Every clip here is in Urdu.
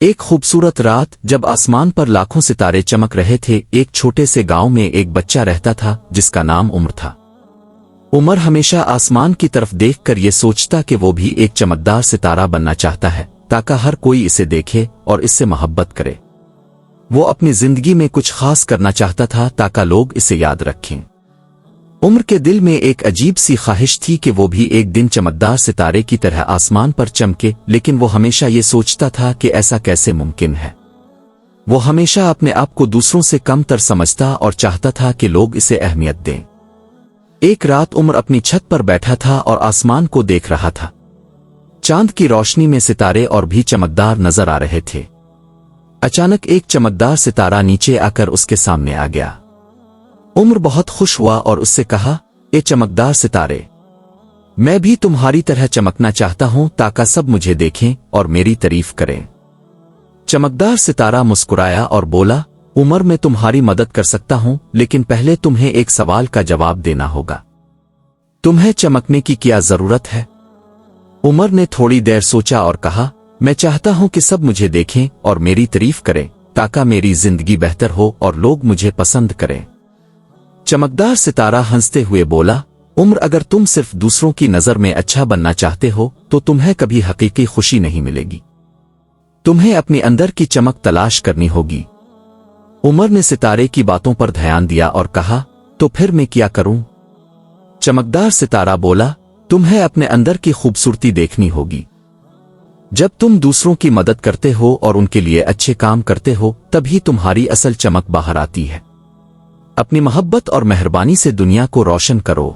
ایک خوبصورت رات جب آسمان پر لاکھوں ستارے چمک رہے تھے، ایک چھوٹے سے گاؤں میں ایک بچہ رہتا تھا جس کا نام عمر تھا۔ عمر ہمیشہ آسمان کی طرف دیکھ کر یہ سوچتا کہ وہ بھی ایک چمکدار ستارہ بننا چاہتا ہے تاکہ ہر کوئی اسے دیکھے اور اس سے محبت کرے۔ وہ اپنی زندگی میں کچھ خاص کرنا چاہتا تھا تاکہ لوگ اسے یاد رکھیں۔ عمر کے دل میں ایک عجیب سی خواہش تھی کہ وہ بھی ایک دن چمکدار ستارے کی طرح آسمان پر چمکے، لیکن وہ ہمیشہ یہ سوچتا تھا کہ ایسا کیسے ممکن ہے۔ وہ ہمیشہ اپنے آپ کو دوسروں سے کم تر سمجھتا اور چاہتا تھا کہ لوگ اسے اہمیت دیں۔ ایک رات عمر اپنی چھت پر بیٹھا تھا اور آسمان کو دیکھ رہا تھا۔ چاند کی روشنی میں ستارے اور بھی چمکدار نظر آ رہے تھے۔ اچانک ایک چمکدار ستارہ نیچے آ کر اس کے سامنے آ گیا۔ عمر بہت خوش ہوا اور اس سے کہا، اے چمکدار ستارے، میں بھی تمہاری طرح چمکنا چاہتا ہوں تاکہ سب مجھے دیکھیں اور میری تعریف کریں۔ چمکدار ستارہ مسکرایا اور بولا، عمر میں تمہاری مدد کر سکتا ہوں، لیکن پہلے تمہیں ایک سوال کا جواب دینا ہوگا۔ تمہیں چمکنے کی کیا ضرورت ہے؟ عمر نے تھوڑی دیر سوچا اور کہا، میں چاہتا ہوں کہ سب مجھے دیکھیں اور میری تعریف کریں تاکہ میری زندگی بہتر ہو اور لوگ مجھے پسند کریں۔ چمکدار ستارہ ہنستے ہوئے بولا، عمر اگر تم صرف دوسروں کی نظر میں اچھا بننا چاہتے ہو تو تمہیں کبھی حقیقی خوشی نہیں ملے گی۔ تمہیں اپنی اندر کی چمک تلاش کرنی ہوگی۔ عمر نے ستارے کی باتوں پر دھیان دیا اور کہا، تو پھر میں کیا کروں؟ چمکدار ستارہ بولا، تمہیں اپنے اندر کی خوبصورتی دیکھنی ہوگی۔ جب تم دوسروں کی مدد کرتے ہو اور ان کے لیے اچھے کام کرتے ہو تبھی تمہاری اصل چمک باہر آتی ہے۔ اپنی محبت اور مہربانی سے دنیا کو روشن کرو۔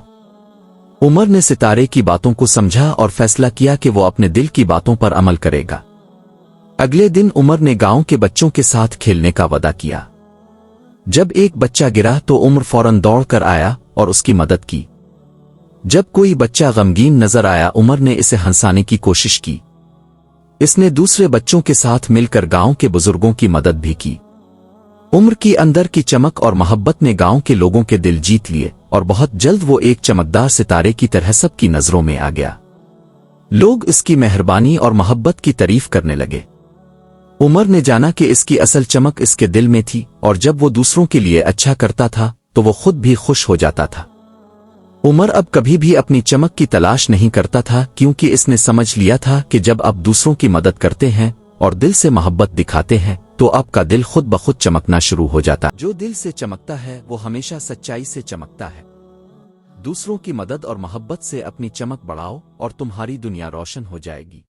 عمر نے ستارے کی باتوں کو سمجھا اور فیصلہ کیا کہ وہ اپنے دل کی باتوں پر عمل کرے گا۔ اگلے دن عمر نے گاؤں کے بچوں کے ساتھ کھیلنے کا وعدہ کیا۔ جب ایک بچہ گرا تو عمر فوراً دوڑ کر آیا اور اس کی مدد کی۔ جب کوئی بچہ غمگین نظر آیا عمر نے اسے ہنسانے کی کوشش کی۔ اس نے دوسرے بچوں کے ساتھ مل کر گاؤں کے بزرگوں کی مدد بھی کی۔ عمر کی اندر کی چمک اور محبت نے گاؤں کے لوگوں کے دل جیت لیے اور بہت جلد وہ ایک چمکدار ستارے کی طرح سب کی نظروں میں آ گیا۔ لوگ اس کی مہربانی اور محبت کی تعریف کرنے لگے۔ عمر نے جانا کہ اس کی اصل چمک اس کے دل میں تھی اور جب وہ دوسروں کے لیے اچھا کرتا تھا تو وہ خود بھی خوش ہو جاتا تھا۔ عمر اب کبھی بھی اپنی چمک کی تلاش نہیں کرتا تھا کیونکہ اس نے سمجھ لیا تھا کہ جب آپ دوسروں کی مدد کرتے ہیں اور دل سے محبت دکھاتے ہیں تو آپ کا دل خود بخود چمکنا شروع ہو جاتا ہے۔ جو دل سے چمکتا ہے وہ ہمیشہ سچائی سے چمکتا ہے۔ دوسروں کی مدد اور محبت سے اپنی چمک بڑھاؤ اور تمہاری دنیا روشن ہو جائے گی۔